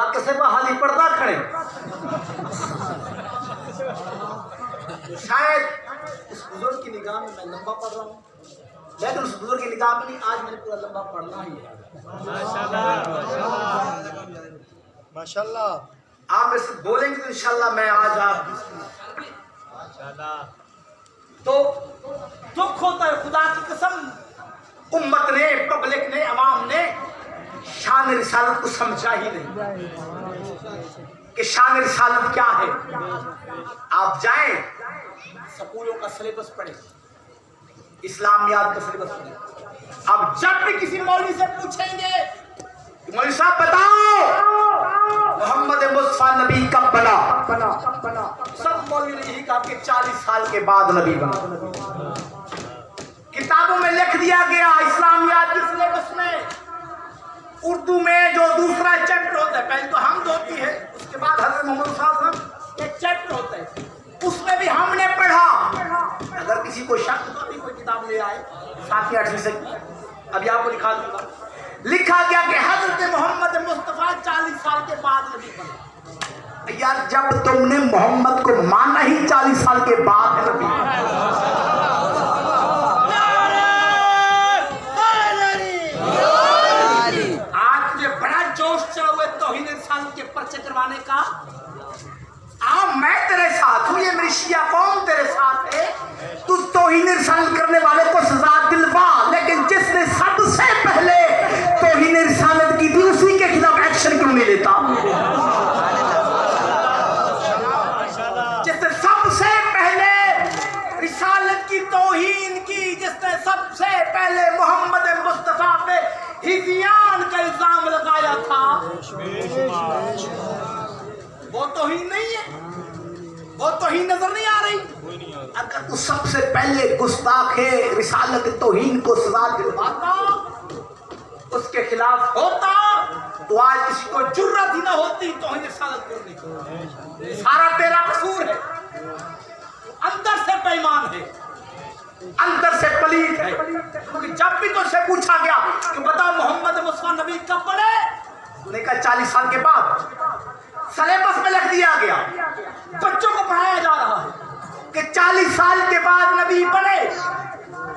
खुदा के सिवा हाली पर्दा खड़े। शायद उस बुजुर्ग की निगाह में मैं लंबा पढ़ रहा हूँ, लेकिन उस बुजुर्ग की निगाह में नहीं, आज मैंने पूरा लंबा पढ़ना ही है। माशाल्लाह। आप ऐसे बोलेंगे तो इंशाल्लाह मैं आज आप तो दुख होता है खुदा की कसम, उम्मत ने, पब्लिक ने, अवाम ने शान रिसालत को समझा ही नहीं कि शान रिसालत क्या है। आप जाएं स्कूलों का सिलेबस पढ़ें, इस्लामियात का सिलेबस पढ़ें। अब जब भी किसी मौलवी से पूछेंगे कि मौलवी साहब बताओ मोहम्मद मुस्तफा नबी कब बना, सब मौलवी ने यही कहा कि 40 साल के बाद नबी बना। किताबों में लिख दिया गया, इस्लामियात के सिलेबस में, उर्दू में जो दूसरा चैप्टर होता है, पहले तो हमद होती है, उसके बाद हज़रत मोहम्मद साहब एक चैप्टर होता है, उसमें भी हमने पढ़ा। अगर किसी को शक तो अभी कोई किताब ले आए 7वीं 8वीं से, अभी आपको लिखा दूंगा। लिखा गया कि हज़रत मोहम्मद मुस्तफा 40 साल के बाद नबी बने। यार जब तुमने मोहम्मद को माना ही 40 साल के बाद नबी, आज मुझे बड़ा जोश चढ़ा हुआ तौहीन रिसालत के पर्चे करवाने का। मैं तेरे साथ हूँ, ये मेरी शिया कौम तेरे साथ है। तू तौहीन रिसालत करने वाले को सजा दिलवा, लेकिन जिसने सबसे पहले तौहीन रिसालत की थी उसी के खिलाफ एक्शन क्यों नहीं लेता? जिसने सबसे पहले रिसालत की तौहीन की, जिसने सबसे पहले मोहम्मद मुस्तफा पे हिज़ियान का इल्जाम लगाया था, वो तौहीन नहीं है, वो तौहीन नजर नहीं आ रही। अगर तू सबसे पहले गुस्ताख रिसालत तौहीन को सजा दिलवाता, उसके खिलाफ होता, तो आज किसी को जुर्रत ही ना होती तौहीन रिसालत करने की। सारा तेरा कसूर है, अंदर से बेईमान है, अंदर से पलीत है। क्योंकि जब भी तुझसे पूछा गया कि बता मोहम्मद मुस्तफा नबी कब बने, तूने कहा 40 साल के बाद। सिलेबस में लिख दिया गया, बच्चों को पढ़ाया जा रहा है कि 40 साल के बाद नबी बने।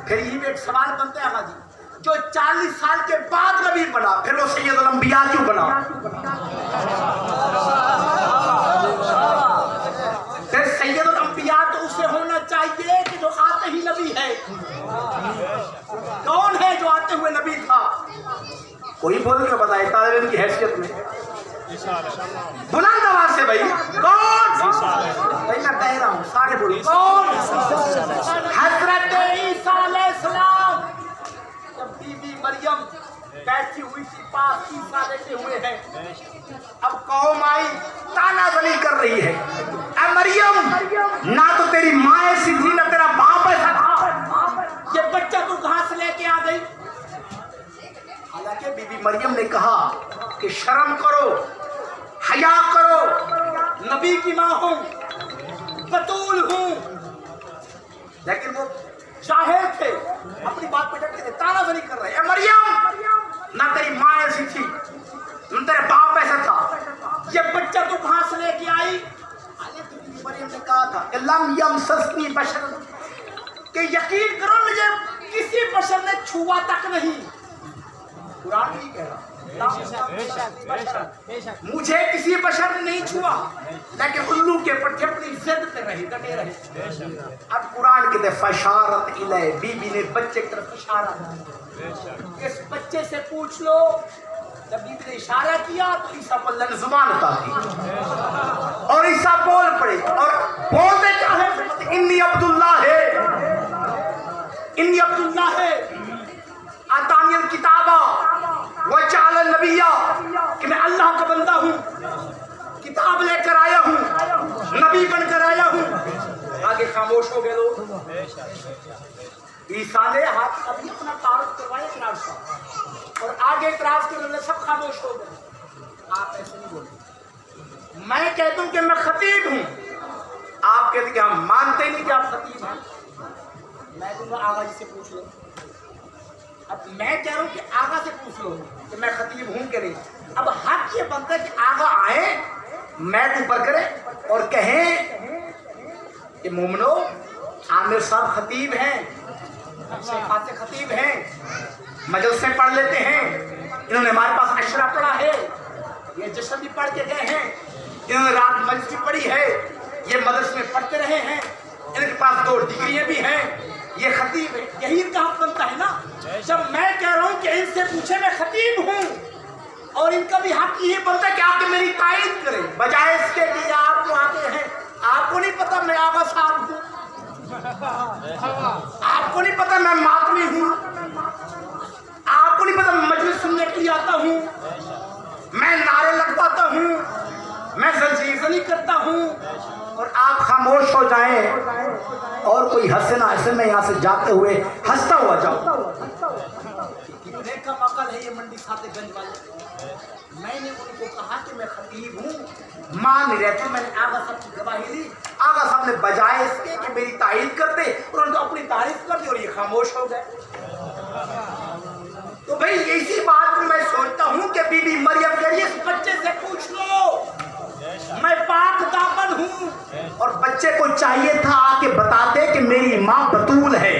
फिर यही एक सवाल बनता है हाजी, जो 40 साल के बाद नबी बना, फिर वो सैयदुल अंबिया क्यों बना? फिर सैयदुल अंबिया तो उसे होना चाहिए कि जो आते ही नबी है। कौन है जो आते हुए नबी था? कोई बोल के बताए तालिब इल्म की हैसियत में, बुलंद आवाज से भाई, कौन? भाई मैं कह रहा हूँ सारे बोली, कौन? हजरत ईसा अलैहिस्सलाम। जब बीबी मरियम बैठी हुई थी पास, ईसा लेटे हुए हैं, अब कौम आई ताना बनी कर रही है, ऐ मरियम ना तो तेरी माँ ऐसी थी ना तेरा बाप ऐसा था, ये बच्चा तू कहाँ से लेके आ गई? हालांकि बीबी मरियम ने कहा कि शर्म करो, हया करो, नबी की माँ हूं, बतूल हूं, लेकिन वो जाहिल थे, अपनी बात पे डटे थे, तानाज़नी कर रहे हैं। मरियम ना तेरी माँ ऐसी थी ना तेरा बाप ऐसा था, ये बच्चा तू कहाँ से लेके आई? बीबी मरियम ने कहा था कि लम यमससनी बशर, कि यकीन करो मुझे किसी बशर ने छुआ तक नहीं। कुरान नहीं कह रहा, मुझे किसी बशर ने नहीं छुआ, लेकिन उल्लू के पट्टे अपनी जिद पे रहे, डटे रहे। अब कुरान कहते फशारत इलै, बीबी ने बच्चे की तरफ इशारा, इस बच्चे से पूछ लो। जब बीबी ने इशारा किया तो ईसा को जुबान उतार दी और ईसा बोल पड़े, और बोलते क्या है? इन्नी अब्दुल्ला है, इन्नी अब्दुल्ला है, आतानियल किताबा वो चाल नबिया, कि मैं अल्लाह का बंदा हूँ, किताब लेकर आया हूँ, नबी बनकर आया हूँ। आगे खामोश हो गए लोग। ईसा ने हाथ अभी अपना तारुफ करवाया इकरार से, और आगे इकरार करने सब खामोश हो गए। आप ऐसे नहीं बोलते। मैं कहता हूँ कि मैं खतीब हूँ, आप कहते कि हम मानते नहीं कि आप खतीब हैं। मैं दूंगा आगा जी से पूछ लो। अब मैं कह रहा हूँ कि आगा से पूछ लो कि मैं खतीब हूँ कि नहीं। अब हक ये बनता है कि आगा आए, मैट ऊपर करें और कहें कि मोमनो आमिर साहब खतीब हैं, अच्छे खासे खतीब हैं, मजलिसें पढ़ लेते हैं, इन्होंने हमारे पास अशरा पढ़ा है, ये जश्न भी पढ़ के गए हैं, इन्होंने रात मजलिस भी पढ़ी है, ये मदरसे में पढ़ते रहे हैं, इनके पास 2 डिग्रियां भी हैं, ये खतीब है। यही इनका हक बनता है ना। जब मैं कह रहा हूं कि इनसे पूछे मैं खतीब हूं, और इनका भी हक ये बनता है कि आप मेरी तारीफ करें, बजाय इसके कि आप वहां के हैं। आपको नहीं पता मैं आगा साहब हूं, आपको नहीं पता मैं मातमी हूं, आपको नहीं पता मैं मजलिस सुनने के लिए आता हूं, मैं नारे लगवाता हूं, मैं जंजीर करता हूं, और आप खामोश हो जाएं और कोई हंसे ना हंसे, मैं यहाँ से जाते हुए हंसता हुआ जाऊं। कितने का अकल है ये मंडी फातेगंज वाले। मैंने उनको कहा कि मैं खतीब हूँ, मान नहीं रहते। मैंने आगा साहब की गवाही ली, आगा साहब ने बजाय इसके कि मेरी तारीफ करते, उन्होंने अपनी तारीफ कर दी और ये खामोश हो गए। तो भाई इसी बात को मैं सोचता हूँ कि बीबी मरियम कह रही है, इस बच्चे से पूछ लो, मैं पाक दामन हूँ। और बच्चे को चाहिए था आके बताते कि मेरी माँ बतूल है।